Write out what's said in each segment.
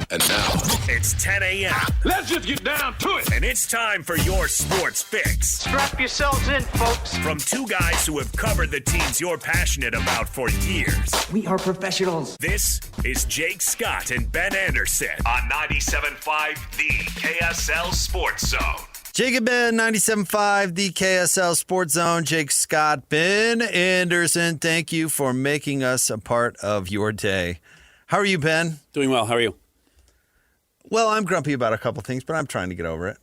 And now, it's 10 a.m. Let's just get down to it. And it's time for your sports fix. Strap yourselves in, folks. From two guys who have covered the teams you're passionate about for years. We are professionals. This is Jake Scott and Ben Anderson on 97.5 The KSL Sports Zone. Jake and Ben, 97.5, the KSL Sports Zone. Jake Scott, Ben Anderson, thank you for making us a part of your day. How are you, Ben? Doing well. How are you? Well, I'm grumpy about a couple things, but I'm trying to get over it.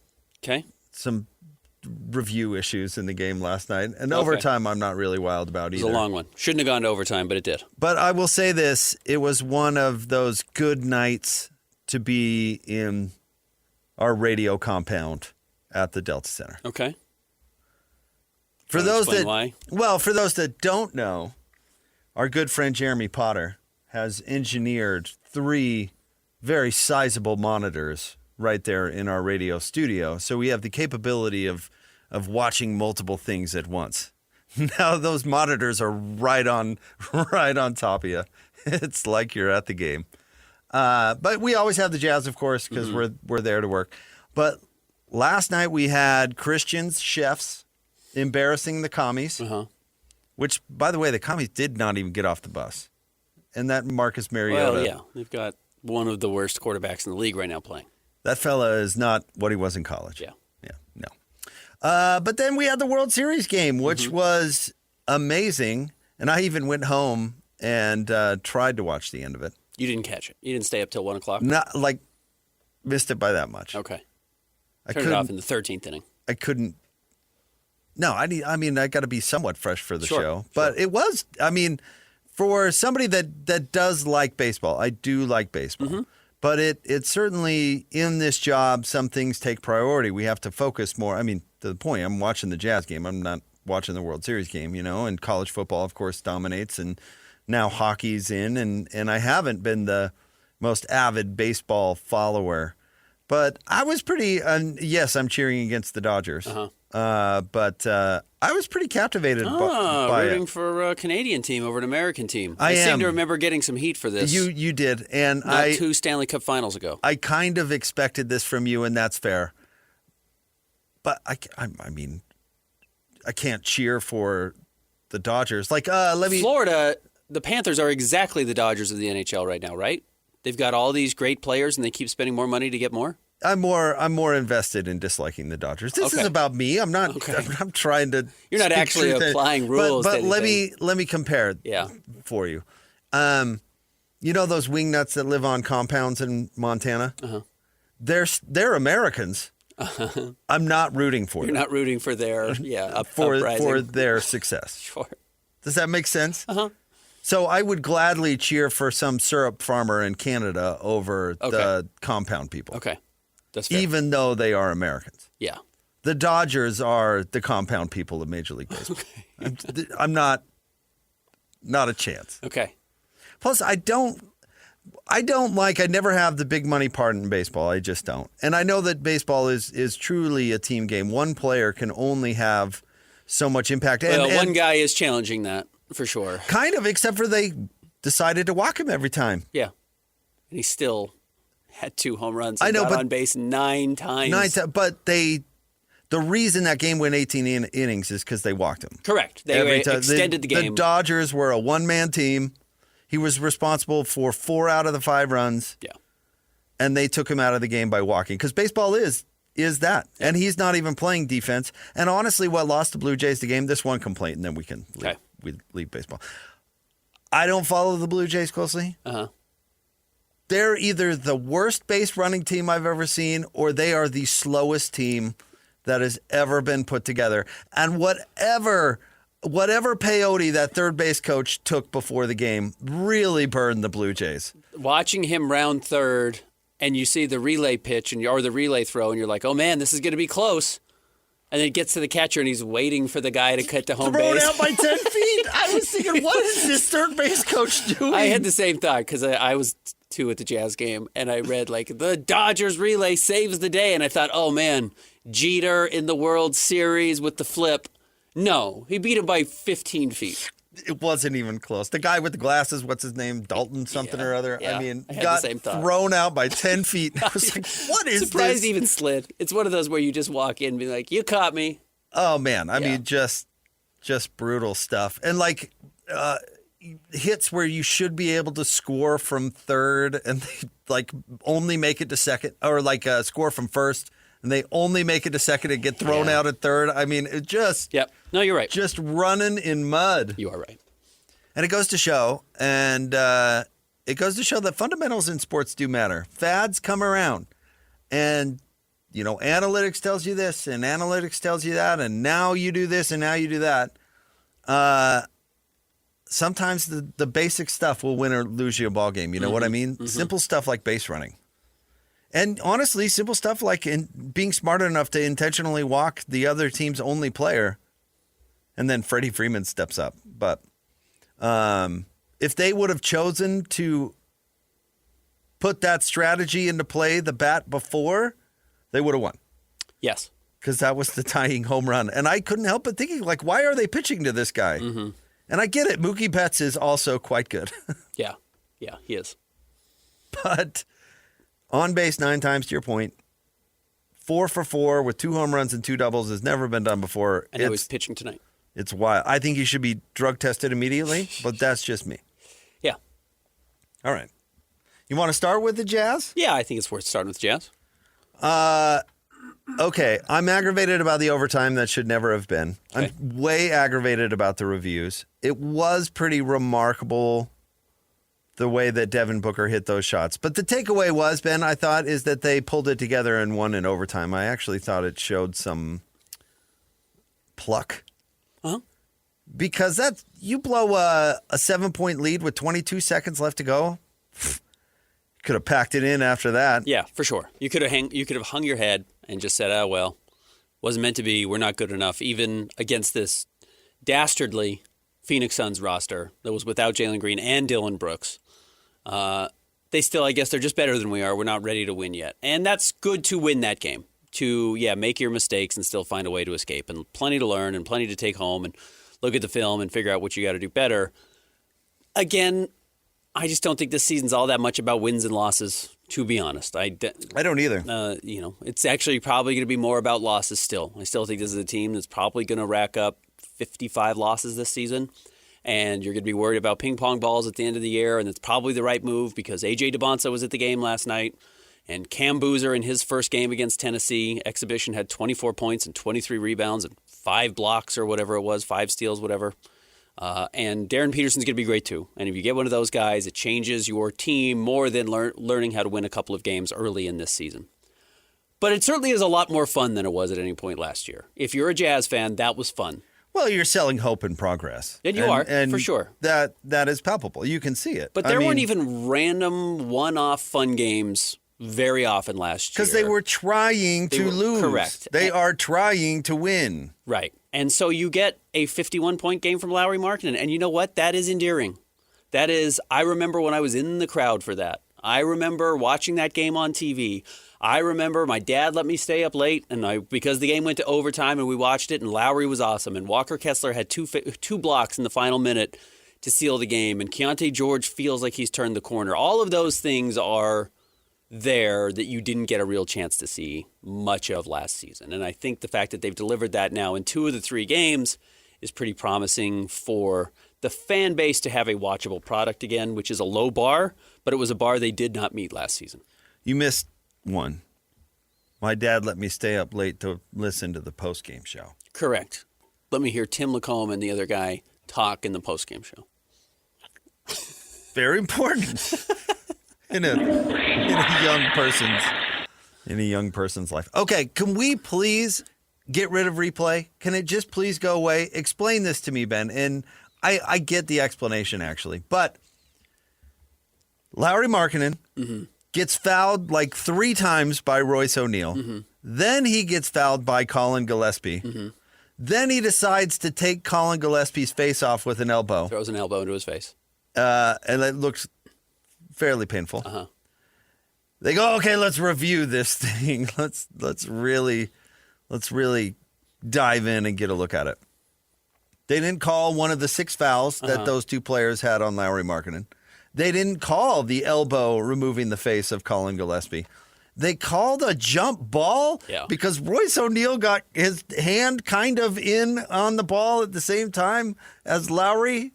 Okay. Some review issues in the game last night. And overtime, I'm not really wild about either. It was a long one. Shouldn't have gone to overtime, but it did. But I will say this. It was one of those good nights to be in our radio compound at the Delta Center. Okay. For those why? Well, for those that don't know, our good friend Jeremy Potter has engineered 3 very sizable monitors right there in our radio studio. So we have the capability of watching multiple things at once. Now those monitors are right on top of you. It's like you're at the game. But we always have the Jazz, of course, because we're there to work. But last night we had Christian's chefs embarrassing the commies, which, by the way, the commies did not even get off the bus. And that Marcus Mariota. Well, yeah. They've got one of the worst quarterbacks in the league right now playing. That fella is not what he was in college. Yeah. Yeah, no. But then we had the World Series game, which was amazing. And I even went home and tried to watch the end of it. You didn't catch it. You didn't stay up till 1 o'clock? Not like missed it by that much. Okay. Turn it off in the 13th inning. I couldn't. No, I got to be somewhat fresh for the show. But it was, for somebody that does like baseball, I do like baseball. But it certainly, in this job, some things take priority. We have to focus more. To the point, I'm watching the Jazz game. I'm not watching the World Series game, and college football, of course, dominates. And now hockey's in. And I haven't been the most avid baseball follower. But I was pretty, yes, I'm cheering against the Dodgers. But I was pretty captivated by rooting it. for a Canadian team over an American team. I seem to remember getting some heat for this. You did. And Not 2 Stanley Cup finals ago. I kind of expected this from you, and that's fair. But I can't cheer for the Dodgers. Florida, the Panthers are exactly the Dodgers of the NHL right now, right? They've got all these great players, and they keep spending more money to get more? I'm more invested in disliking the Dodgers. This is about me. I'm not. Okay. I'm trying to. You're not actually applying rules. But let me compare. Yeah. For you, those wingnuts that live on compounds in Montana. They're Americans. I'm not rooting for them. You're not rooting for their for their success. Sure. Does that make sense? So I would gladly cheer for some syrup farmer in Canada over the compound people. Okay. That's fair. Even though they are Americans. Yeah. The Dodgers are the compound people of Major League Baseball. Okay. I'm not a chance. Okay. Plus, I never have the big money part in baseball. I just don't. And I know that baseball is truly a team game. One player can only have so much impact. And one guy is challenging that. For sure. Kind of, except for they decided to walk him every time. Yeah. And he still had 2 home runs and got on base 9 times. But the reason that game went 18 innings is because they walked him. Correct. They extended the game. The Dodgers were a one-man team. He was responsible for 4 out of the 5 runs. Yeah. And they took him out of the game by walking. Because baseball is that. Yeah. And he's not even playing defense. And honestly, what lost the Blue Jays the game, this one complaint, and then we can leave. Okay. We leave baseball. I don't follow the Blue Jays closely. They're either the worst base running team I've ever seen, or they are the slowest team that has ever been put together. And whatever peyote that third base coach took before the game really burned the Blue Jays. Watching him round third, and you see the relay pitch or the relay throw, and you're like, oh man, this is going to be close. And then it gets to the catcher, and he's waiting for the guy to cut to home base. Throw it out by 10 feet. I was thinking, what is this third base coach doing? I had the same thought because I was too at the Jazz game, and I read, the Dodgers relay saves the day. And I thought, oh, man, Jeter in the World Series with the flip. No, he beat him by 15 feet. It wasn't even close. The guy with the glasses, what's his name? Dalton something or other. Yeah, I mean, I had got the same thought. thrown out by 10 feet. I was like, what is Surprised this? he even slid. It's one of those where you just walk in and be like, you caught me. Oh, man. I mean, just brutal stuff. And like hits where you should be able to score from third and they like only make it to second, or like score from first and they only make it to second and get thrown out at third. I mean, it just... Yep. No, you're right. Just running in mud. You are right. And it goes to show, that fundamentals in sports do matter. Fads come around. And, analytics tells you this, and analytics tells you that, and now you do this, and now you do that. Sometimes the basic stuff will win or lose you a ball game. You know what I mean? Mm-hmm. Simple stuff like base running. And honestly, simple stuff like being smart enough to intentionally walk the other team's only player. And then Freddie Freeman steps up. But if they would have chosen to put that strategy into play the bat before, they would have won. Yes. Because that was the tying home run. And I couldn't help but thinking, like, why are they pitching to this guy? Mm-hmm. And I get it. Mookie Betts is also quite good. Yeah. Yeah, he is. But on base 9 times, to your point, 4 for 4 with 2 home runs and 2 doubles has never been done before. I know he's pitching tonight. It's wild. I think he should be drug tested immediately, but that's just me. Yeah. All right. You want to start with the Jazz? Yeah, I think it's worth starting with Jazz. Okay. I'm aggravated about the overtime that should never have been. Okay. I'm way aggravated about the reviews. It was pretty remarkable the way that Devin Booker hit those shots. But the takeaway was, Ben, I thought, is that they pulled it together and won in overtime. I actually thought it showed some pluck. Uh-huh. Because you blow a 7-point lead with 22 seconds left to go. Could have packed it in after that. Yeah, for sure. You could have hung your head and just said, "Oh well, wasn't meant to be. We're not good enough." Even against this dastardly Phoenix Suns roster that was without Jalen Green and Dylan Brooks, they still, I guess, they're just better than we are. We're not ready to win yet, and that's good to win that game. To make your mistakes and still find a way to escape, and plenty to learn and plenty to take home and look at the film and figure out what you got to do better. Again, I just don't think this season's all that much about wins and losses, to be honest. I don't either. It's actually probably going to be more about losses still. I still think this is a team that's probably going to rack up 55 losses this season, and you're going to be worried about ping pong balls at the end of the year, and it's probably the right move because A.J. DeBonsa was at the game last night. And Cam Boozer in his first game against Tennessee exhibition had 24 points and 23 rebounds and 5 blocks or whatever it was, 5 steals, whatever. And Darren Peterson's going to be great too. And if you get one of those guys, it changes your team more than learning how to win a couple of games early in this season. But it certainly is a lot more fun than it was at any point last year. If you're a Jazz fan, that was fun. Well, you're selling hope and progress. And you are, for sure. That is palpable. You can see it. But there weren't even random one-off fun games very often last year. Because they were trying to lose. Correct. They are trying to win. Right. And so you get a 51-point game from Lauri Markkanen. And you know what? That is endearing. That is, I remember when I was in the crowd for that. I remember watching that game on TV. I remember my dad let me stay up late because the game went to overtime and we watched it and Lauri was awesome. And Walker Kessler had two blocks in the final minute to seal the game. And Keyonte George feels like he's turned the corner. All of those things are there that you didn't get a real chance to see much of last season. And I think the fact that they've delivered that now in 2 of the 3 games is pretty promising for the fan base to have a watchable product again, which is a low bar, but it was a bar they did not meet last season. You missed one. My dad let me stay up late to listen to the postgame show. Correct. Let me hear Tim Lacombe and the other guy talk in the postgame show. Very important. In a young person's life. Okay, can we please get rid of replay? Can it just please go away? Explain this to me, Ben. And I get the explanation, actually. But Lauri Markkanen gets fouled like 3 times by Royce O'Neal. Mm-hmm. Then he gets fouled by Colin Gillespie. Mm-hmm. Then he decides to take Colin Gillespie's face off with an elbow. Throws an elbow into his face. And it looks fairly painful. Uh-huh. They go, okay, let's review this thing. Let's really dive in and get a look at it. They didn't call one of the 6 fouls that those 2 players had on Lauri Markkanen. They didn't call the elbow removing the face of Colin Gillespie. They called a jump ball because Royce O'Neal got his hand kind of in on the ball at the same time as Lauri.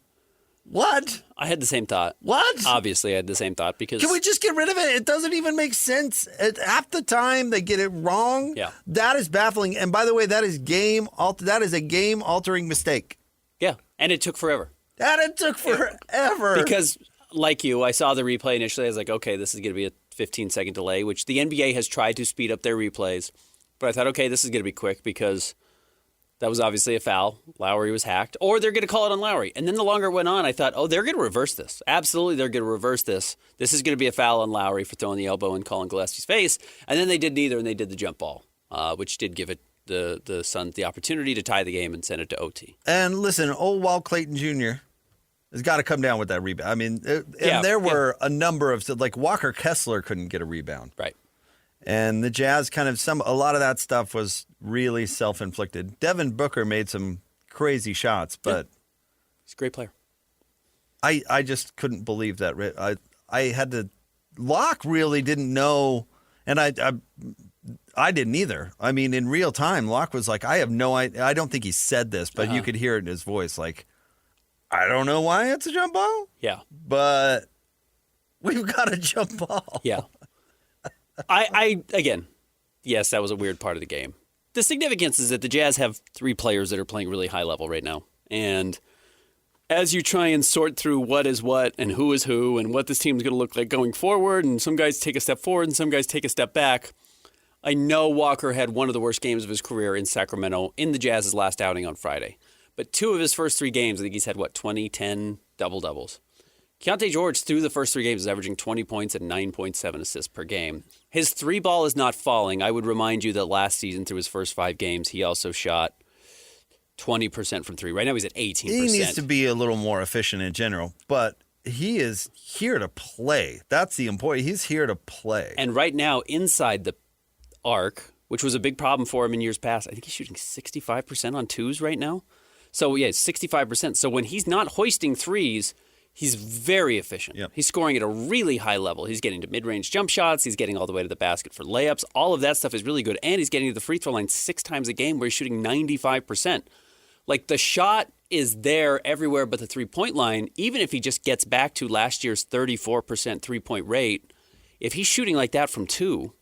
What? I had the same thought. What? Obviously, I had the same thought because... Can we just get rid of it? It doesn't even make sense. Half the time, they get it wrong. Yeah. That is baffling. And by the way, that is a game-altering mistake. Yeah, and it took forever. And it took forever. Because, like you, I saw the replay initially. I was like, okay, this is going to be a 15-second delay, which the NBA has tried to speed up their replays. But I thought, okay, this is going to be quick because that was obviously a foul. Lauri was hacked. Or they're going to call it on Lauri. And then the longer it went on, I thought, oh, they're going to reverse this. Absolutely, they're going to reverse this. This is going to be a foul on Lauri for throwing the elbow in Colin Gillespie's face. And then they did neither, and they did the jump ball, which did give it the Suns the opportunity to tie the game and send it to OT. And listen, old Walt Clayton Jr. has got to come down with that rebound. I mean, there were a number of, like Walker Kessler couldn't get a rebound. Right. And the Jazz a lot of that stuff was really self-inflicted. Devin Booker made some crazy shots, but he's a great player. I just couldn't believe that. I had to, Locke really didn't know, and I didn't either. I mean, in real time, Locke was like, I have no idea. I don't think he said this, but you could hear it in his voice. Like, I don't know why it's a jump ball. Yeah. But we've got a jump ball. Yeah. Again, yes, that was a weird part of the game. The significance is that the Jazz have 3 players that are playing really high level right now. And as you try and sort through what is what and who is who and what this team is going to look like going forward, and some guys take a step forward and some guys take a step back, I know Walker had one of the worst games of his career in Sacramento in the Jazz's last outing on Friday. But 2 of his first 3 games, I think he's had, 20, 10 double-doubles. Keyonte George, through the first 3 games, is averaging 20 points and 9.7 assists per game. His 3 ball is not falling. I would remind you that last season, through his first 5 games, he also shot 20% from 3. Right now, he's at 18%. He needs to be a little more efficient in general, but he is here to play. That's the important. He's here to play. And right now, inside the arc, which was a big problem for him in years past, I think he's shooting 65% on 2s right now. So, yeah, 65%. So when he's not hoisting 3s, he's very efficient. Yep. He's scoring at a really high level. He's getting to mid-range jump shots. He's getting all the way to the basket for layups. All of that stuff is really good. And he's getting to the free throw line 6 times a game where he's shooting 95%. Like, the shot is there everywhere but the three-point line. Even if he just gets back to last year's 34% three-point rate, if he's shooting like that from 2...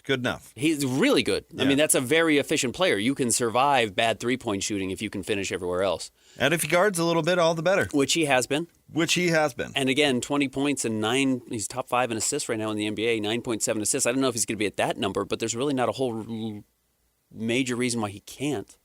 Good enough. He's really good. Yeah. I mean, that's a very efficient player. You can survive bad three-point shooting if you can finish everywhere else. And if he guards a little bit, all the better. Which he has been. And again, 20 points and 9, he's top 5 in assists right now in the NBA, 9.7 assists. I don't know if he's going to be at that number, but there's really not a whole major reason why he can't.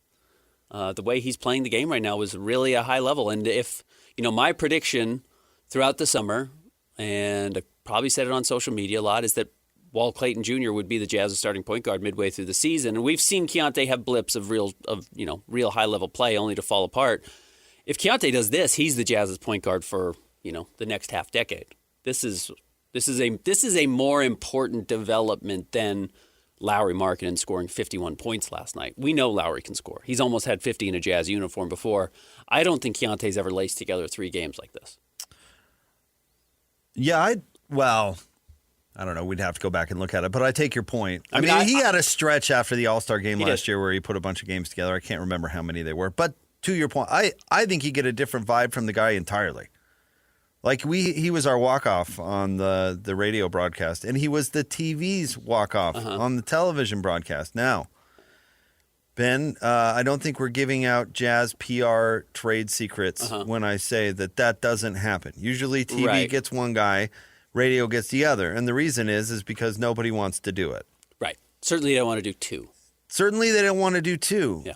The way he's playing the game right now is really a high level. And if, my prediction throughout the summer, and I probably said it on social media a lot, is that Walt Clayton Jr. would be the Jazz's starting point guard midway through the season. And we've seen Keyonte have blips of real high-level play only to fall apart. If Keyonte does this, he's the Jazz's point guard for, the next half decade. This is a more important development than Lauri Markkanen scoring 51 points last night. We know Lauri can score. He's almost had 50 in a Jazz uniform before. I don't think Keyonte's ever laced together 3 games like this. Yeah, I don't know. We'd have to go back and look at it, but I take your point. I mean, he had a stretch after the All-Star game last year where he put a bunch of games together. I can't remember how many they were, but to your point, I think you get a different vibe from the guy entirely. Like he was our walk-off on the radio broadcast, and he was the TV's walk-off on the television broadcast. Now, Ben, I don't think we're giving out Jazz PR trade secrets when I say that doesn't happen. Usually TV gets one guy, radio gets the other. And the reason is because nobody wants to do it. Right. Certainly they don't want to do 2. Certainly they don't want to do 2. Yeah.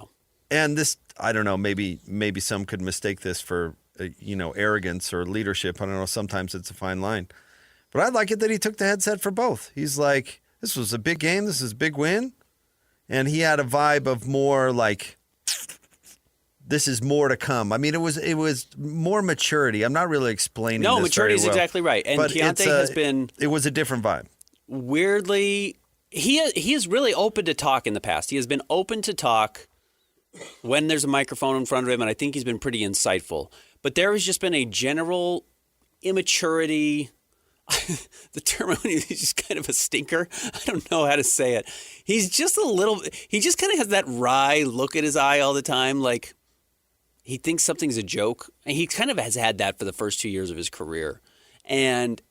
And this, I don't know, maybe some could mistake this for, arrogance or leadership. I don't know. Sometimes it's a fine line. But I like it that he took the headset for both. He's like, this was a big game. This is a big win. And he had a vibe of more like, this is more to come. I mean, it was more maturity. I'm not really explaining this maturity very is well, exactly right. And Keyonte has been... It was a different vibe. Weirdly, he is really open to talk in the past. He has been open to talk when there's a microphone in front of him, and I think he's been pretty insightful. But there has just been a general immaturity. The term, he's just kind of a stinker. I don't know how to say it. He's just he just kind of has that wry look at his eye all the time, like he thinks something's a joke. And he kind of has had that for the first 2 years of his career. And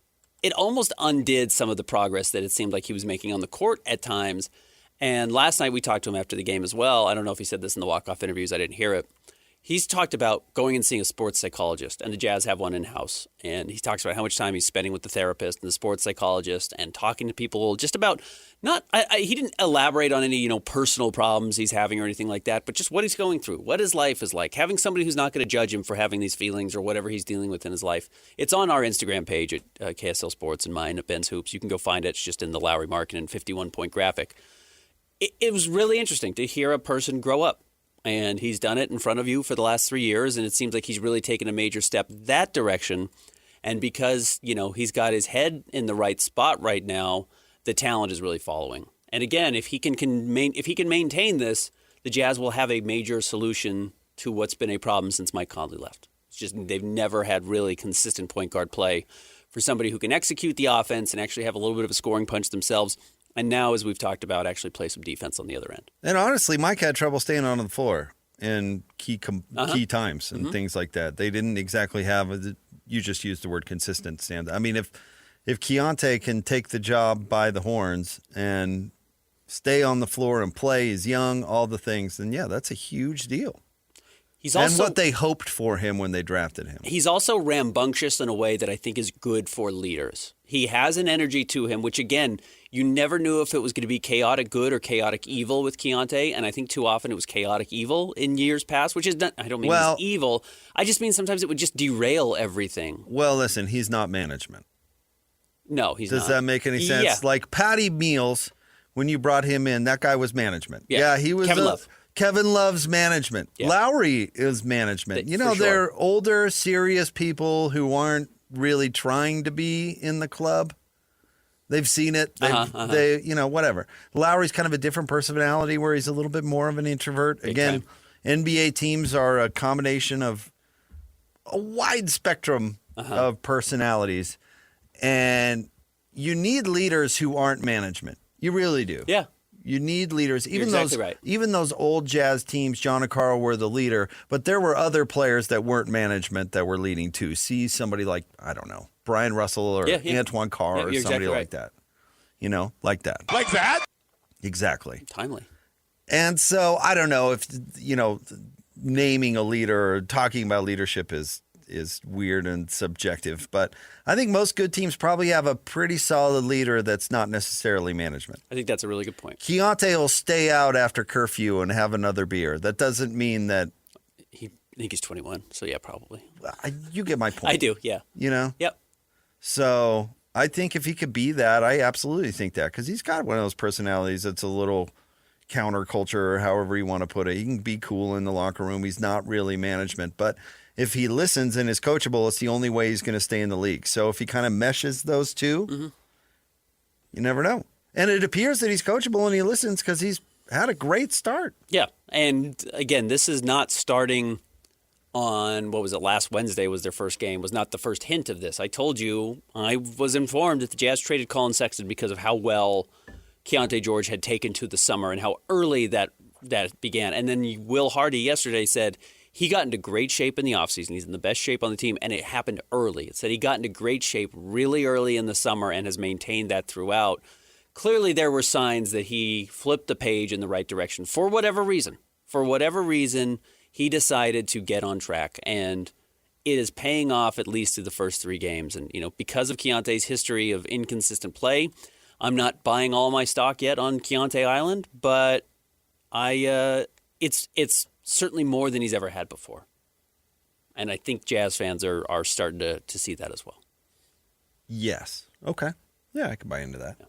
it almost undid some of the progress that it seemed like he was making on the court at times. And last night we talked to him after the game as well. I don't know if he said this in the walk-off interviews. I didn't hear it. He's talked about going and seeing a sports psychologist, and the Jazz have one in-house. And he talks about how much time he's spending with the therapist and the sports psychologist and talking to people just about he didn't elaborate on any, personal problems he's having or anything like that, but just what he's going through, what his life is like, having somebody who's not going to judge him for having these feelings or whatever he's dealing with in his life. It's on our Instagram page at KSL Sports and mine at Ben's Hoops. You can go find it. It's just in the Lauri Markkanen 51-point graphic. It was really interesting to hear a person grow up. And he's done it in front of you for the last 3 years, and it seems like he's really taken a major step that direction. And because, he's got his head in the right spot right now, the talent is really following. And again, if he can maintain this, the Jazz will have a major solution to what's been a problem since Mike Conley left. It's just they've never had really consistent point guard play for somebody who can execute the offense and actually have a little bit of a scoring punch themselves. And now, as we've talked about, actually play some defense on the other end. And honestly, Mike had trouble staying on the floor in key times and things like that. They didn't exactly have you just used the word consistent stand. I mean, if Keyonte can take the job by the horns and stay on the floor and play, he's young, all the things, then yeah, that's a huge deal. And what they hoped for him when they drafted him. He's also rambunctious in a way that I think is good for leaders. He has an energy to him, which, again, you never knew if it was going to be chaotic good or chaotic evil with Keyonte, and I think too often it was chaotic evil in years past, which is not, I don't mean he's evil. I just mean sometimes it would just derail everything. Well, listen, he's not management. No, he's not. Does that make any sense? Yeah. Like Patty Mills, when you brought him in, that guy was management. Yeah, he was Kevin Love. Kevin Love's management. Yeah. Lauri is management. They're older, serious people who aren't really trying to be in the club. They've seen it. They, whatever. Lauri's kind of a different personality where he's a little bit more of an introvert. Again, NBA teams are a combination of a wide spectrum of personalities. And you need leaders who aren't management. You really do. Yeah. You need leaders. Even exactly those old Jazz teams, John and Carl were the leader, but there were other players that weren't management that were leading too. See somebody like, I don't know, Brian Russell or Antoine Carr or somebody like that. Like that. Like that? Exactly. Timely. And so I don't know if, naming a leader or talking about leadership is weird and subjective, but I think most good teams probably have a pretty solid leader that's not necessarily management. I think that's a really good point. Keyonte will stay out after curfew and have another beer. That doesn't mean that... I think he's 21, so yeah, probably. You get my point. I do, yeah. Yep. So I think if he could be that, I absolutely think that, because he's got one of those personalities that's a little counterculture or however you want to put it. He can be cool in the locker room. He's not really management, but... if he listens and is coachable, it's the only way he's going to stay in the league. So if he kind of meshes those two, you never know. And it appears that he's coachable and he listens because he's had a great start. Yeah. And again, this is not starting on, last Wednesday was their first game, was not the first hint of this. I told you, I was informed that the Jazz traded Colin Sexton because of how well Keyonte George had taken to the summer and how early that began. And then Will Hardy yesterday said, he got into great shape in the offseason. He's in the best shape on the team, and it happened early. It said he got into great shape really early in the summer and has maintained that throughout. Clearly, there were signs that he flipped the page in the right direction for whatever reason. For whatever reason, he decided to get on track, and it is paying off at least through the first 3 games. And, because of Keyonte's history of inconsistent play, I'm not buying all my stock yet on Keyonte Island, but it's certainly more than he's ever had before. And I think Jazz fans are starting to see that as well. Yes. Okay. Yeah, I can buy into that. Yeah.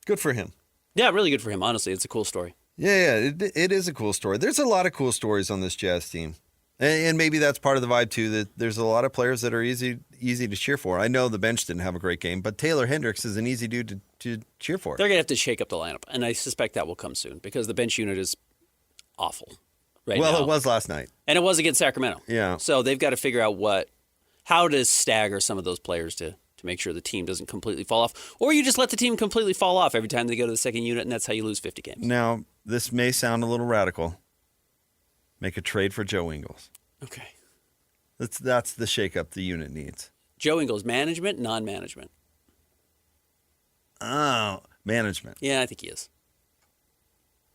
Good for him. Yeah, really good for him. Honestly, it's a cool story. Yeah, it is a cool story. There's a lot of cool stories on this Jazz team. And maybe that's part of the vibe, too, that there's a lot of players that are easy to cheer for. I know the bench didn't have a great game, but Taylor Hendricks is an easy dude to cheer for. They're going to have to shake up the lineup, and I suspect that will come soon because the bench unit is awful. right Well, now. it was last night. And it was against Sacramento. Yeah. So they've got to figure out how to stagger some of those players to make sure the team doesn't completely fall off. Or you just let the team completely fall off every time they go to the second unit, and that's how you lose 50 games. Now, this may sound a little radical. Make a trade for Joe Ingles. Okay. That's the shakeup the unit needs. Joe Ingles, management, non-management? Oh, management. Yeah, I think he is.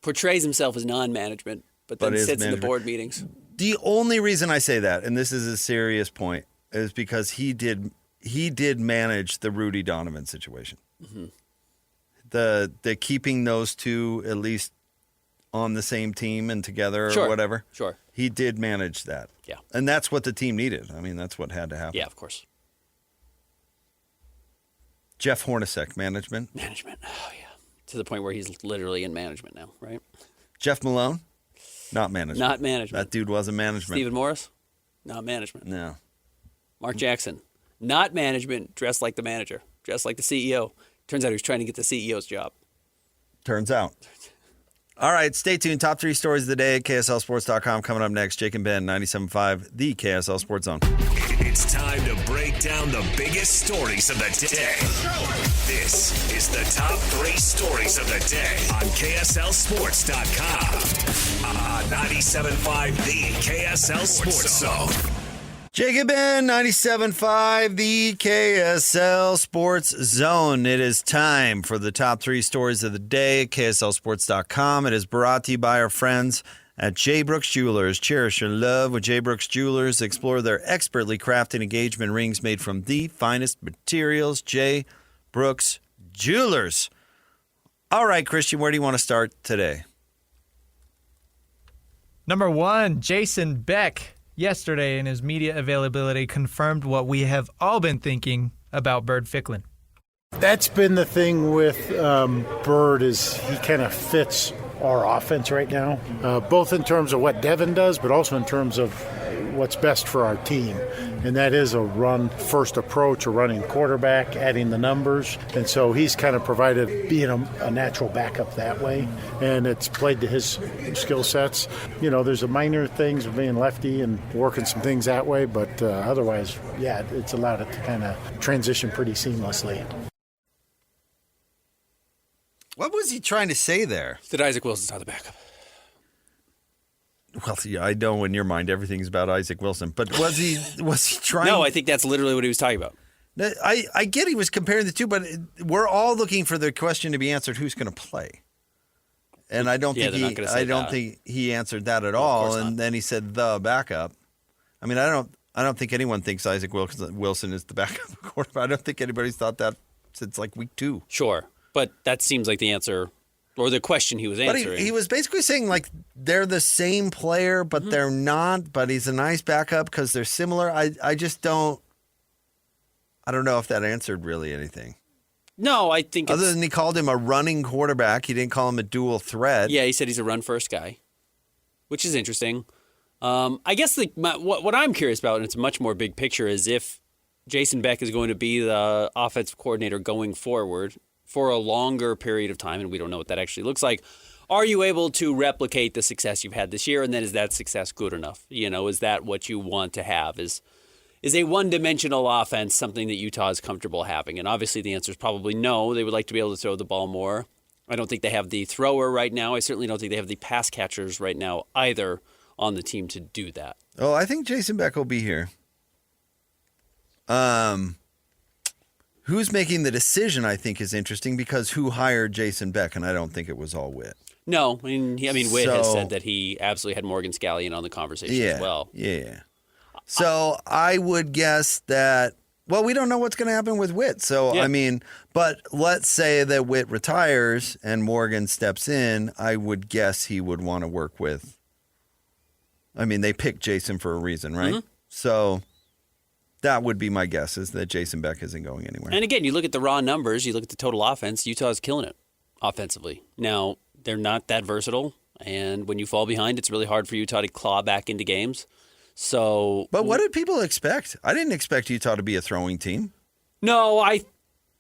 Portrays himself as non-management, but then is sits in the management. board meetings. The only reason I say that, and this is a serious point, is because he did manage the Rudy Donovan situation. Mm-hmm. The keeping those two at least on the same team and together or whatever. Sure. He did manage that. Yeah. And that's what the team needed. I mean, that's what had to happen. Yeah, of course. Jeff Hornacek, management. Management. Oh, yeah. To the point where he's literally in management now, right? Jeff Malone, not management. Not management. That dude wasn't management. Stephen Morris, not management. No. Mark Jackson, not management, dressed like the manager, dressed like the CEO. Turns out he was trying to get the CEO's job. Turns out. All right, stay tuned. Top 3 stories of the day at KSLSports.com. Coming up next, Jake and Ben, 97.5, the KSL Sports Zone. It's time to break down the biggest stories of the day. This is the Top 3 Stories of the Day on KSLSports.com. 97.5, the KSL Sports Zone. Jake and Ben, 97.5, the KSL Sports Zone. It is time for the top 3 stories of the day at KSLSports.com. It is brought to you by our friends at J. Brooks Jewelers. Cherish your love with J. Brooks Jewelers. Explore their expertly crafted engagement rings made from the finest materials. J. Brooks Jewelers. All right, Christian, where do you want to start today? Number 1, Jason Beck. Yesterday, in his media availability, confirmed what we have all been thinking about Byrd Ficklin. That's been the thing with Byrd is he kind of fits our offense right now, both in terms of what Devin does, but also in terms of what's best for our team. And that is a run-first approach, a running quarterback, adding the numbers. And so he's kind of provided being a natural backup that way. And it's played to his skill sets. You know, there's a minor things of being lefty and working some things that way. But otherwise, yeah, it's allowed it to kind of transition pretty seamlessly. What was he trying to say there? That Isaac Wilson's not the backup. Well, yeah, I know in your mind everything's about Isaac Wilson, but was he trying? No, I think that's literally what he was talking about. I get he was comparing the two, but we're all looking for the question to be answered: who's going to play? And I don't think he answered that at all. And then he said the backup. I mean, I don't think anyone thinks Isaac Wilson is the backup quarterback. I don't think anybody's thought that since like week 2. Sure, but that seems like the answer. Or the question he was answering. But he was basically saying, like, they're the same player, but they're not. But he's a nice backup because they're similar. I just don't. I don't know if that answered really anything. No, I think other than he called him a running quarterback, he didn't call him a dual threat. Yeah, he said he's a run-first guy, which is interesting. I guess what I'm curious about, and it's a much more big picture, is if Jason Beck is going to be the offensive coordinator going forward for a longer period of time, and we don't know what that actually looks like. Are you able to replicate the success you've had this year, and then is that success good enough? You know, is that what you want to have? Is a one-dimensional offense something that Utah is comfortable having? And obviously the answer is probably no. They would like to be able to throw the ball more. I don't think they have the thrower right now. I certainly don't think they have the pass catchers right now either on the team to do that. Oh, I think Jason Beck will be here. Who's making the decision, I think, is interesting because who hired Jason Beck, and I don't think it was all Witt. No, I mean Witt has said that he absolutely had Morgan Scallion on the conversation as well. Yeah. So I would guess that, well, we don't know what's going to happen with Witt. So, yeah. I mean, but let's say that Witt retires and Morgan steps in, I would guess he would want to work with. I mean, they picked Jason for a reason, right? Mm-hmm. So that would be my guess, is that Jason Beck isn't going anywhere. And again, you look at the raw numbers, you look at the total offense, Utah's killing it offensively. Now, they're not that versatile, and when you fall behind, it's really hard for Utah to claw back into games. So, but what did people expect? I didn't expect Utah to be a throwing team. No,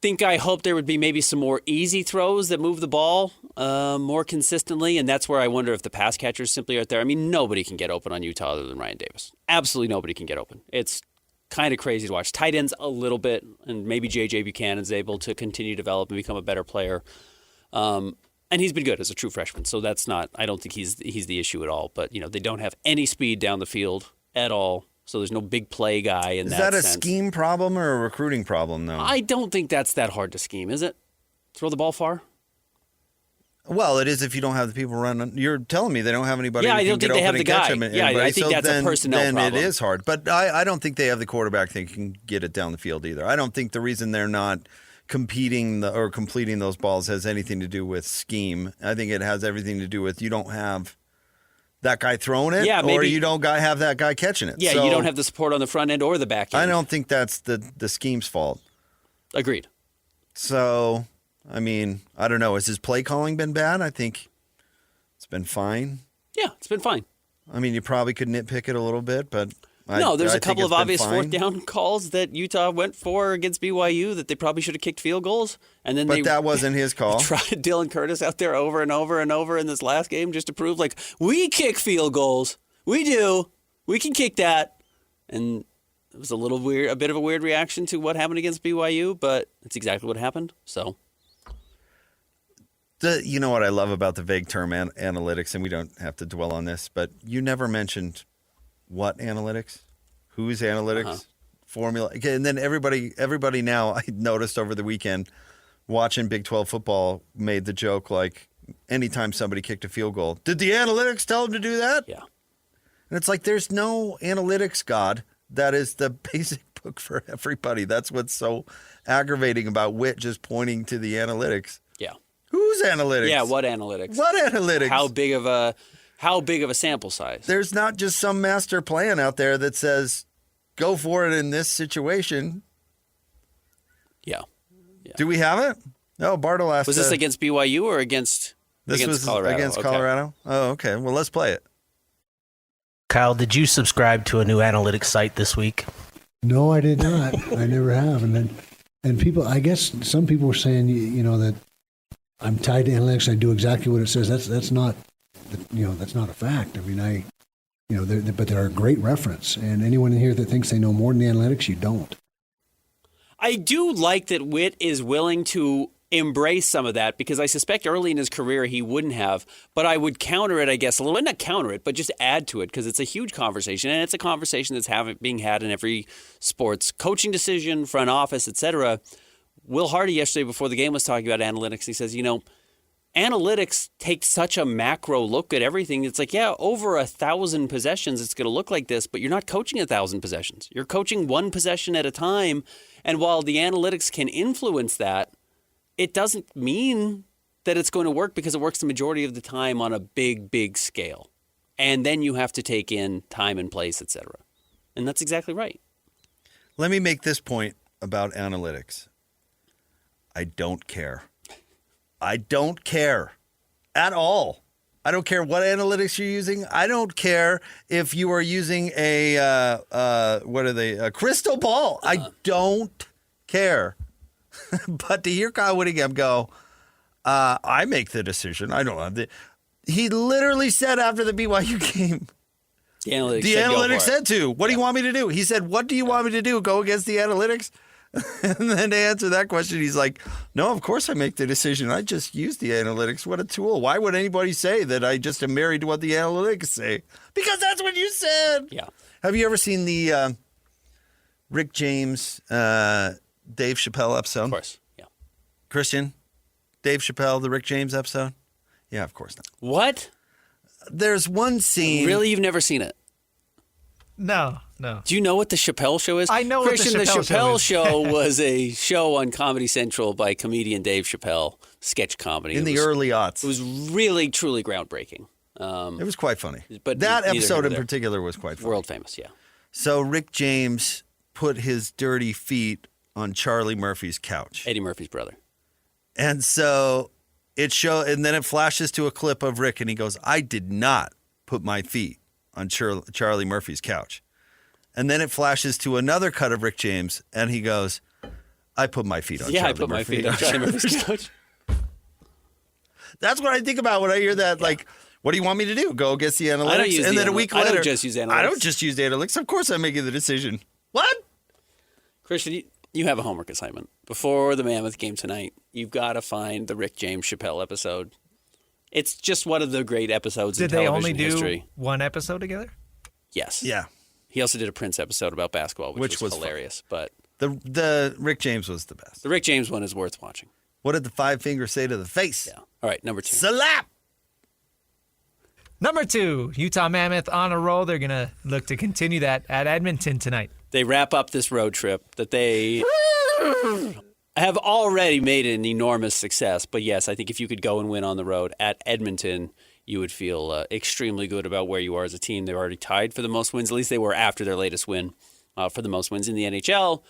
think I hope there would be maybe some more easy throws that move the ball more consistently, and that's where I wonder if the pass catchers simply aren't there. I mean, nobody can get open on Utah other than Ryan Davis. Absolutely nobody can get open. It's kind of crazy to watch. Tight ends a little bit, and maybe J.J. Buchanan's able to continue to develop and become a better player. And he's been good as a true freshman, so that's not. I don't think he's the issue at all. But they don't have any speed down the field at all, so there's no big play guy in that sense. Is that a scheme problem or a recruiting problem, though? I don't think that's that hard to scheme, is it? Throw the ball far? Well, it is if you don't have the people running. You're telling me they don't have anybody who I can don't get think they open have and the catch guy. him. I think that's a personnel then problem. Then it is hard. But I don't think they have the quarterback that can get it down the field either. I don't think the reason they're not competing or completing those balls has anything to do with scheme. I think it has everything to do with you don't have that guy throwing it, or you don't have that guy catching it. Yeah, so you don't have the support on the front end or the back end. I don't think that's the scheme's fault. Agreed. So, I mean, I don't know. Has his play calling been bad? I think it's been fine. Yeah, it's been fine. I mean, you probably could nitpick it a little bit, but there's I a couple think of obvious it's been fine. fourth down calls that Utah went for against BYU that they probably should have kicked field goals, and then But that wasn't his call. Tried Dylan Curtis out there over and over and over in this last game just to prove like we kick field goals, we do, we can kick that, and it was a bit of a weird reaction to what happened against BYU, but it's exactly what happened. So. You know what I love about the vague term analytics, and we don't have to dwell on this, but you never mentioned what analytics, whose analytics, formula. Okay, and then everybody now, I noticed over the weekend, watching Big 12 football, made the joke like anytime somebody kicked a field goal, did the analytics tell them to do that? Yeah. And it's like there's no analytics god. That is the basic book for everybody. That's what's so aggravating about Witt just pointing to the analytics. Yeah. Whose analytics? Yeah, what analytics? What analytics? How big of a sample size? There's not just some master plan out there that says, go for it in this situation. Yeah. Do we have it? No, Bartle asked. Was this against BYU or against Colorado? Against Colorado? Oh, okay. Well, let's play it. Kyle, did you subscribe to a new analytics site this week? No, I did not. I never have. And people, I guess some people were saying, that I'm tied to analytics. I do exactly what it says. That's not, that's not a fact. I mean, but they're a great reference. And anyone in here that thinks they know more than the analytics, you don't. I do like that Witt is willing to embrace some of that because I suspect early in his career he wouldn't have. But I would counter it, I guess, a little bit. Not counter it, but just add to it because it's a huge conversation. And it's a conversation that's being had in every sports coaching decision, front office, etc. Will Hardy yesterday before the game was talking about analytics. He says, analytics take such a macro look at everything. It's like, yeah, over 1,000 possessions, it's going to look like this, but you're not coaching 1,000 possessions. You're coaching one possession at a time. And while the analytics can influence that, it doesn't mean that it's going to work because it works the majority of the time on a big, big scale. And then you have to take in time and place, etc. And that's exactly right. Let me make this point about analytics. I don't care. I don't care at all. I don't care what analytics you're using. I don't care if you are using a crystal ball. I don't care. But to hear Kyle Whittingham go, I make the decision. I don't have he literally said after the BYU game, the analytics said to. What do you want me to do? He said, what do you want me to do? Go against the analytics? And then to answer that question, he's like, no, of course I make the decision. I just use the analytics. What a tool. Why would anybody say that I just am married to what the analytics say? Because that's what you said. Yeah. Have you ever seen the Rick James, Dave Chappelle episode? Of course, yeah. Christian, Dave Chappelle, the Rick James episode? Yeah, of course not. What? There's one scene. Really? You've never seen it? No. Do you know what the Chappelle Show is? I know Christian, what the Chappelle Show Show was a show on Comedy Central by comedian Dave Chappelle, sketch comedy. In the early aughts. It was really, truly groundbreaking. It was quite funny. But that neither episode here in nor there. particular was quite funny. World famous, yeah. So Rick James put his dirty feet on Charlie Murphy's couch. Eddie Murphy's brother. And so and then it flashes to a clip of Rick and he goes, I did not put my feet on Charlie Murphy's couch. And then it flashes to another cut of Rick James and he goes, I put my feet on Yeah, Charlie I put my Murphy. feet on Charlie Murphy's couch. That's what I think about when I hear that. Like, what do you want me to do? Go against the analytics? I don't use and the then a week later, I don't just use analytics. I don't just use the analytics. Of course I'm making the decision. What? Christian, you have a homework assignment. Before the Mammoth game tonight, you've got to find the Rick James Chappelle episode. It's just one of the great episodes in Did they television only history. do one episode together? Yes. Yeah. He also did a Prince episode about basketball, which was fun. hilarious. But The Rick James was the best. the Rick James one is worth watching. What did the 5 fingers say to the face? Yeah. All right, number 2. Slap! Number 2, Utah Mammoth on a roll. They're going to look to continue that at Edmonton tonight. They wrap up this road trip that they have already made an enormous success. But yes, I think if you could go and win on the road at Edmonton, you would feel extremely good about where you are as a team. They're already tied for the most wins. At least they were after their latest win for the most wins in the NHL.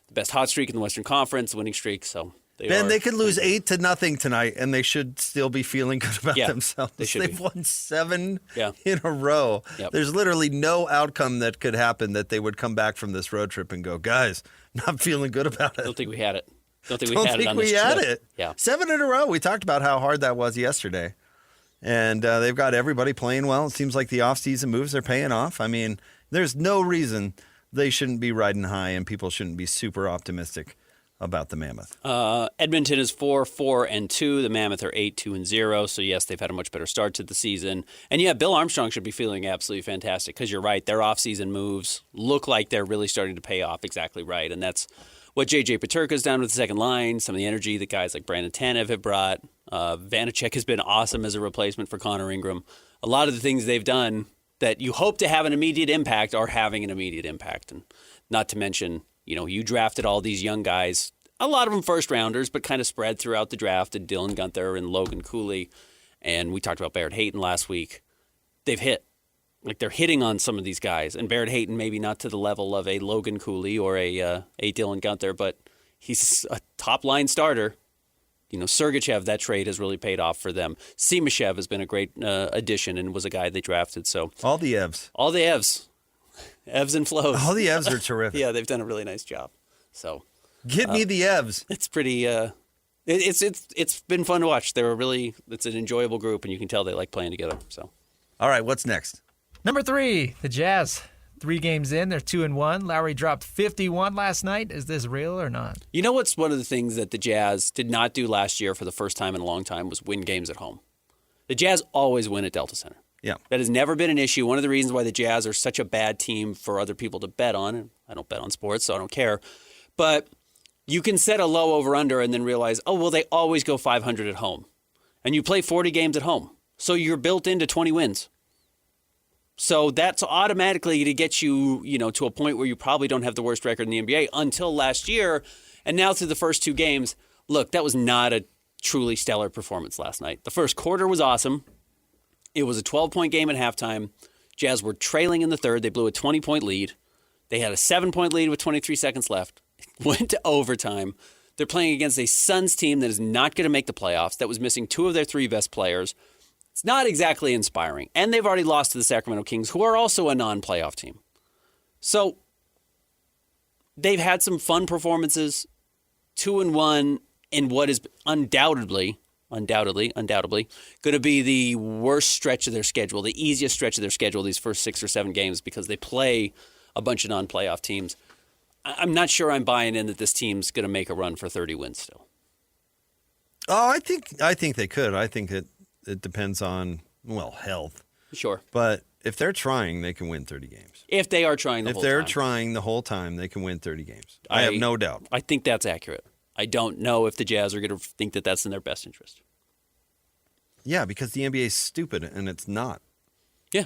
The best hot streak in the Western Conference, winning streak. So They could lose 8-0 tonight, and they should still be feeling good about themselves. They should They've be. won 7 in a row. Yep. There's literally no outcome that could happen that they would come back from this road trip and go, guys, not feeling good about it. I don't think we had it. Don't think we Don't had think it on we this had trip. it. Yeah. 7 in a row. We talked about how hard that was yesterday. And they've got everybody playing well. It seems like the offseason moves are paying off. I mean, there's no reason they shouldn't be riding high and people shouldn't be super optimistic about the Mammoth. Edmonton is 4-4-2. The Mammoth are 8-2-0. So yes, they've had a much better start to the season. And yeah, Bill Armstrong should be feeling absolutely fantastic because you're right. Their offseason moves look like they're really starting to pay off exactly right. And that's what J.J. Peterka's done with the second line, some of the energy that guys like Brandon Tanev have brought. Vanacek has been awesome as a replacement for Connor Ingram. A lot of the things they've done that you hope to have an immediate impact are having an immediate impact. And not to mention, you drafted all these young guys, a lot of them first rounders, but kind of spread throughout the draft, and Dylan Guenther and Logan Cooley. And we talked about Byrd Ficklin last week. They've hit. Like they're hitting on some of these guys. And Byrd Ficklin maybe not to the level of a Logan Cooley or a Dylan Guenther, but he's a top-line starter. Sergachev, that trade has really paid off for them. Simashev has been a great addition and was a guy they drafted. So All the Evs. All the Evs. Ebbs and flows. All the Evs are terrific. Yeah, they've done a really nice job. So Get me the Evs. it's pretty. It's been fun to watch. It's an enjoyable group, and you can tell they like playing together. So, all right, what's next? Number 3, the Jazz. 3 games in, they're 2-1. Lowry dropped 51 last night. Is this real or not? you know what's one of the things that the Jazz did not do last year for the first time in a long time was win games at home. The Jazz always win at Delta Center. Yeah. That has never been an issue. One of the reasons why the Jazz are such a bad team for other people to bet on, and I don't bet on sports, so I don't care, but you can set a low over-under and then realize, they always go 500 at home. And you play 40 games at home. So you're built into 20 wins. So that's automatically to get you, to a point where you probably don't have the worst record in the NBA until last year. And now through the first 2 games, look, that was not a truly stellar performance last night. The first quarter was awesome. It was a 12-point game at halftime. Jazz were trailing in the third. They blew a 20-point lead. They had a 7-point lead with 23 seconds left. Went to overtime. They're playing against a Suns team that is not going to make the playoffs, that was missing 2 of their 3 best players. It's not exactly inspiring. And they've already lost to the Sacramento Kings, who are also a non-playoff team. So they've had some fun performances, 2-1 in what is undoubtedly going to be the worst stretch of their schedule, the easiest stretch of their schedule, these first 6 or 7 games, because they play a bunch of non-playoff teams. I'm not sure I'm buying in that this team's going to make a run for 30 wins still. Oh, I think they could. I think it depends on, health. Sure. But if they're trying, they can win 30 games. If they are trying the whole time. If they're trying the whole time, they can win 30 games. I have no doubt. I think that's accurate. I don't know if the Jazz are going to think that that's in their best interest. Yeah, because the NBA is stupid, and it's not. Yeah.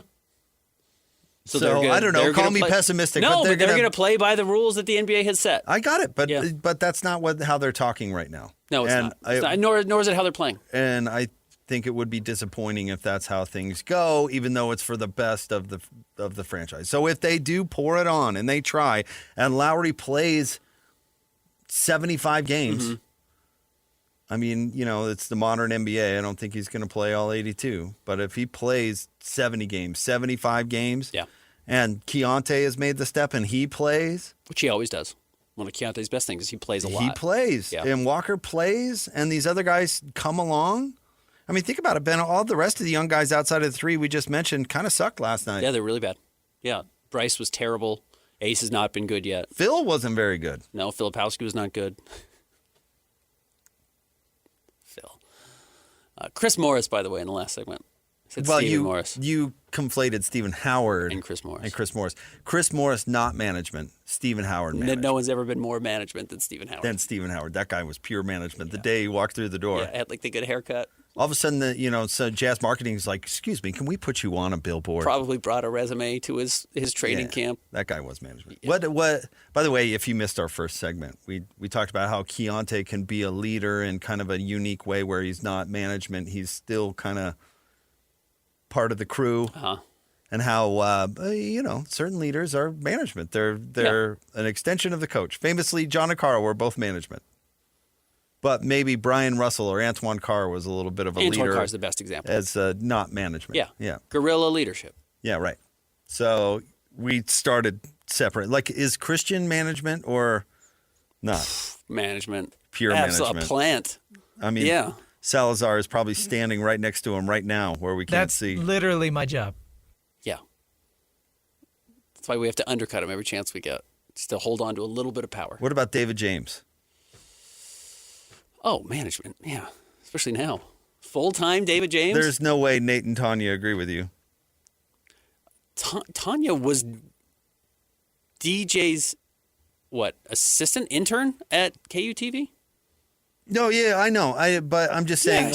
So I don't know. Call me pessimistic. No, but they're going to play by the rules that the NBA has set. I got it, but that's not how they're talking right now. No, it's not. Nor is it how they're playing. And I think it would be disappointing if that's how things go, even though it's for the best of the franchise. So if they do pour it on and they try, and Lowry plays 75 games. Mm-hmm. I mean, it's the modern NBA. I don't think he's going to play all 82. But if he plays 70 games, 75 games, yeah, and Keyonte has made the step and he plays. Which he always does. One of Keyonte's best things is he plays a lot. He plays. Yeah. And Walker plays, and these other guys come along. I mean, think about it, Ben. All the rest of the young guys outside of the three we just mentioned kind of sucked last night. Yeah, they're really bad. Yeah, Bryce was terrible. Ace has not been good yet. Phil wasn't very good. No, Filipowski was not good. Phil. Chris Morris, by the way, in the last segment. I said Stephen Morris. You conflated Stephen Howard And Chris Morris. Chris Morris, not management. Stephen Howard, management. No one's ever been more management than Stephen Howard. That guy was pure management. The day he walked through the door. Yeah, had like the good haircut. All of a sudden, so Jazz Marketing is like, excuse me, can we put you on a billboard? Probably brought a resume to his training camp. That guy was management. Yeah. What? By the way, if you missed our first segment, we talked about how Keyonte can be a leader in kind of a unique way where he's not management. He's still kind of part of the crew. Uh-huh. And how, certain leaders are management. They're an extension of the coach. Famously, John and Carl were both management. But maybe Brian Russell or Antoine Carr was a little bit of a leader. Antoine Carr's the best example. As not management. Yeah. Guerrilla leadership. Yeah, right. So we started separate. Like, is Christian management or not? Management. Pure Absolute management. A plant. I mean, yeah. Salazar is probably standing right next to him right now where we can't see. That's literally my job. Yeah. That's why we have to undercut him every chance we get. Just to hold on to a little bit of power. What about David James? Oh, management. Yeah. Especially now. Full-time David James? There's no way Nate and Tanya agree with you. Tanya was DJ's, assistant intern at KUTV? No, yeah, I know. But I'm just saying,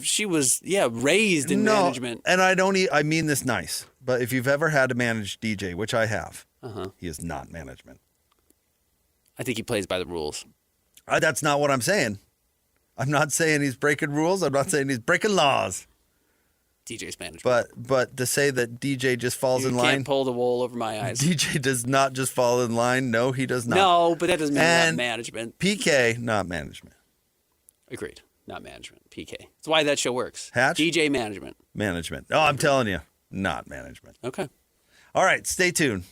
she was raised in management. And I mean this nice, but if you've ever had to manage DJ, which I have, he is not management. I think he plays by the rules. That's not what I'm saying. I'm not saying he's breaking rules. I'm not saying he's breaking laws. DJ's management. But to say that DJ just falls in line. You can't pull the wool over my eyes. DJ does not just fall in line. No, he does not. No, but that doesn't mean not management. PK, not management. Agreed. Not management. PK. That's why that show works. Hatch? DJ management. Management. Oh, I'm telling you, not management. Okay. All right, stay tuned.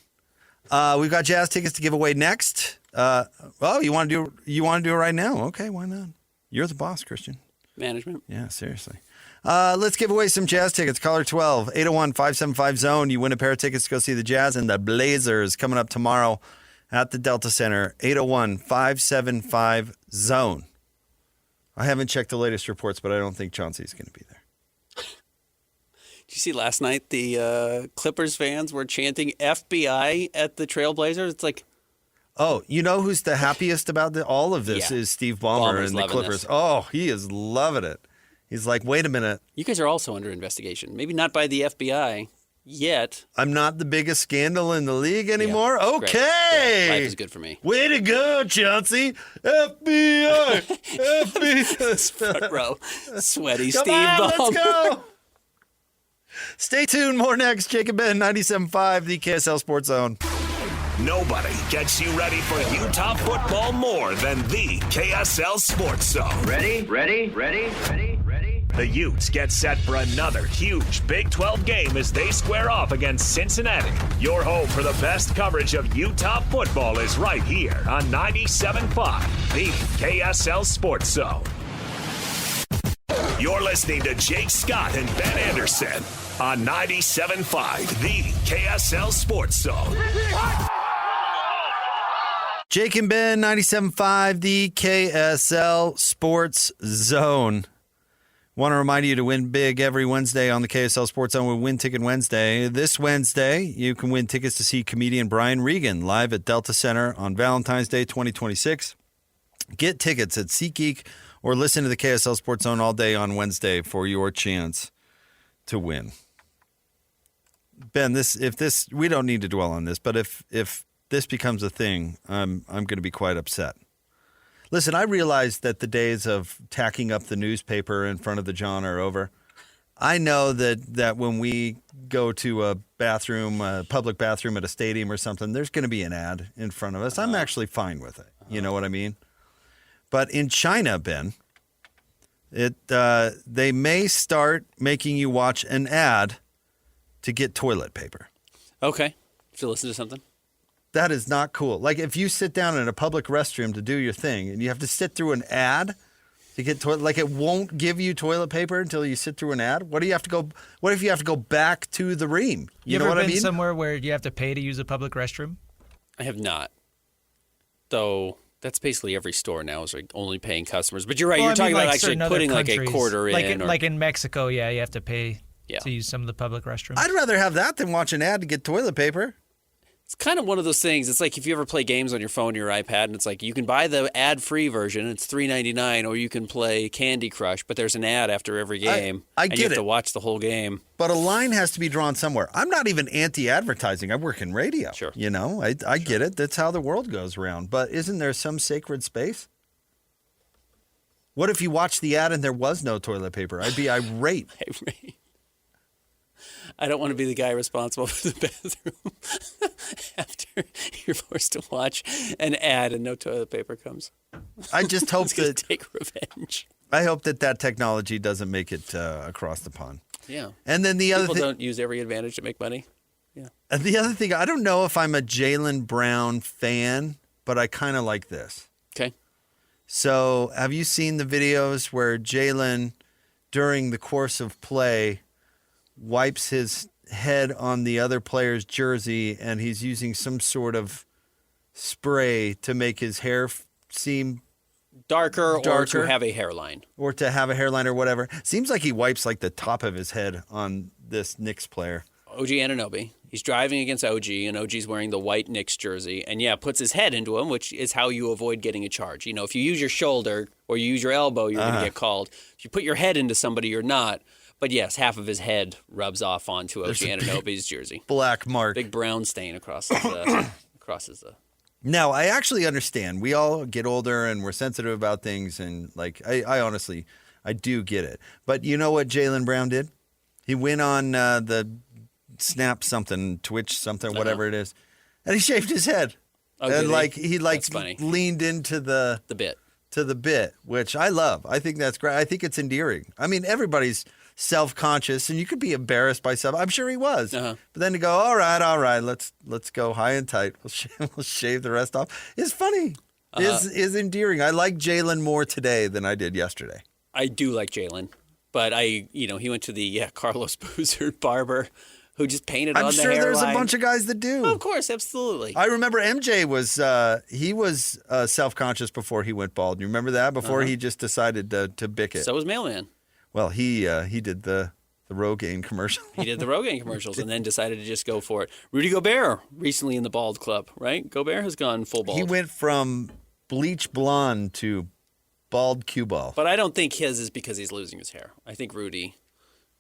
We've got Jazz tickets to give away next. You want to do it right now? Okay, why not? You're the boss, Christian. Management. Yeah, seriously. Let's give away some Jazz tickets. Caller 12, 801-575-ZONE. You win a pair of tickets to go see the Jazz and the Blazers coming up tomorrow at the Delta Center. 801-575-ZONE. I haven't checked the latest reports, but I don't think Chauncey's going to be there. Did you see last night the Clippers fans were chanting FBI at the Trailblazers? It's like... Oh, you know who's the happiest about all of this is Steve Ballmer and the Clippers. This. Oh, he is loving it. He's like, wait a minute. You guys are also under investigation. Maybe not by the FBI yet. I'm not the biggest scandal in the league anymore? Yeah, okay. Yeah, life is good for me. Way to go, Chauncey. FBI. FBI. Front row. Sweaty Come Steve on, Ballmer. let's go. Stay tuned. More next. Jacob Ben, 97.5, the KSL Sports Zone. Nobody gets you ready for Utah football more than the KSL Sports Zone. Ready? The Utes get set for another huge Big 12 game as they square off against Cincinnati. Your home for the best coverage of Utah football is right here on 97.5, the KSL Sports Zone. You're listening to Jake Scott and Ben Anderson on 97.5, the KSL Sports Zone. Jake and Ben, 97.5, the KSL Sports Zone. Want to remind you to win big every Wednesday on the KSL Sports Zone with Win Ticket Wednesday. This Wednesday, you can win tickets to see comedian Brian Regan live at Delta Center on Valentine's Day 2026. Get tickets at SeatGeek or listen to the KSL Sports Zone all day on Wednesday for your chance to win. Ben, we don't need to dwell on this, but if this becomes a thing, I'm going to be quite upset. Listen, I realize that the days of tacking up the newspaper in front of the John are over. I know that when we go to a public bathroom at a stadium or something, there's going to be an ad in front of us. I'm actually fine with it. You know what I mean? But in China, Ben, they may start making you watch an ad to get toilet paper. Okay. Did you listen to something? That is not cool. Like if you sit down in a public restroom to do your thing and you have to sit through an ad to get toilet, like it won't give you toilet paper until you sit through an ad. What if you have to go back to the ream? You know ever what been I mean? somewhere where you have to pay to use a public restroom? I have not. Though that's basically every store now is like only paying customers. But you're right. Well, You're I talking mean, about like actually certain other putting like a countries, quarter in. like in Mexico, yeah, you have to pay Yeah. to use some of the public restrooms. I'd rather have that than watch an ad to get toilet paper. It's kind of one of those things. It's like if you ever play games on your phone or your iPad, and it's like you can buy the ad-free version, it's $3.99, or you can play Candy Crush, but there's an ad after every game, I and get you have it. to watch the whole game. But a line has to be drawn somewhere. I'm not even anti-advertising. I work in radio. Sure. You know, I get it. That's how the world goes around. But isn't there some sacred space? What if you watched the ad and there was no toilet paper? I'd be irate. I don't want to be the guy responsible for the bathroom after you're forced to watch an ad and no toilet paper comes. I just hope It's gonna that take revenge. I hope that technology doesn't make it across the pond. Yeah. And then the other People thing, don't use every advantage to make money. Yeah. and the other thing, I don't know if I'm a Jaylen Brown fan, but I kind of like this. Okay. So, have you seen the videos where Jaylen, during the course of play, wipes his head on the other player's jersey and he's using some sort of spray to make his hair seem Darker or to have a hairline. Or to have a hairline or whatever. Seems like he wipes like the top of his head on this Knicks player. OG Anunoby. He's driving against OG, and OG's wearing the white Knicks jersey. And, yeah, puts his head into him, which is how you avoid getting a charge. You know, if you use your shoulder or you use your elbow, you're going to get called. If you put your head into somebody, you're not. But, yes, half of his head rubs off onto OG Anunoby's jersey. Black mark. Big brown stain across his Now, I actually understand. We all get older and we're sensitive about things. And, like, I honestly, I do get it. But you know what Jaylen Brown did? He went on the Snap something, Twitch something, whatever it is, and he shaved his head. Oh, and did he leaned into the bit, which I love. I think that's great. I think it's endearing. I mean, everybody's self-conscious, and you could be embarrassed by something. I'm sure he was. But then to go, all right, let's go high and tight. We'll shave the rest off. It's funny. Is endearing. I like Jaylen more today than I did yesterday. I do like Jaylen, but he went to the Carlos Boozer barber who just painted on the hairline. I'm sure there's a bunch of guys that do. Oh, of course, absolutely. I remember MJ was self-conscious before he went bald. You remember that? Before he just decided to bick it. So was Mailman. Well, he did the Rogaine commercial. He did the Rogaine commercials and then decided to just go for it. Rudy Gobert recently in the bald club, right? Gobert has gone full bald. He went from bleach blonde to bald cue ball. But I don't think his is because he's losing his hair. I think Rudy,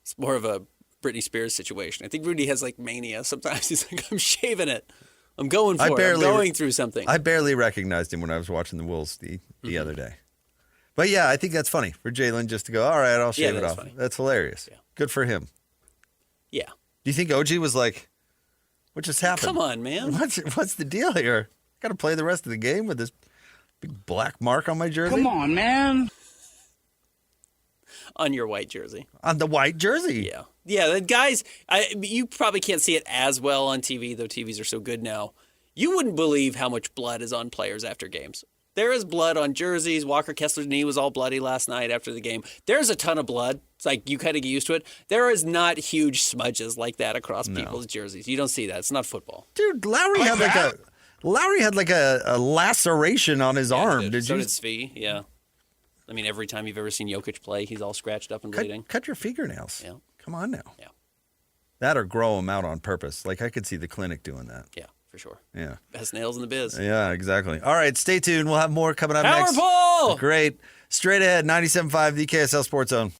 it's more of a Britney Spears situation. I think Rudy has like mania. Sometimes he's like, I'm shaving it. I'm going for it. I'm going through something. I barely recognized him when I was watching the Wolves the other day. But yeah, I think that's funny for Jaylen just to go, all right, I'll shave it off. Funny. That's hilarious. Yeah. Good for him. Yeah. Do you think OG was like, what just happened? Come on, man. What's the deal here? Got to play the rest of the game with this big black mark on my jersey? Come on, man. On your white jersey. On the white jersey. Yeah. Yeah, the guys, you probably can't see it as well on TV, though TVs are so good now. You wouldn't believe how much blood is on players after games. There is blood on jerseys. Walker Kessler's knee was all bloody last night after the game. There's a ton of blood. It's like you kind of get used to it. There is not huge smudges like that across people's jerseys. You don't see that. It's not football. Dude, Lauri had like a laceration on his arm. Did so you? Did Svi, yeah. I mean, every time you've ever seen Jokic play, he's all scratched up and bleeding. Cut your fingernails. Yeah. Come on now. Yeah. That or grow them out on purpose. Like I could see the clinic doing that. Yeah, for sure. Yeah. Best nails in the biz. Yeah, exactly. All right, stay tuned. We'll have more coming up next. Powerball! Great. Straight ahead, 97.5, the KSL Sports Zone.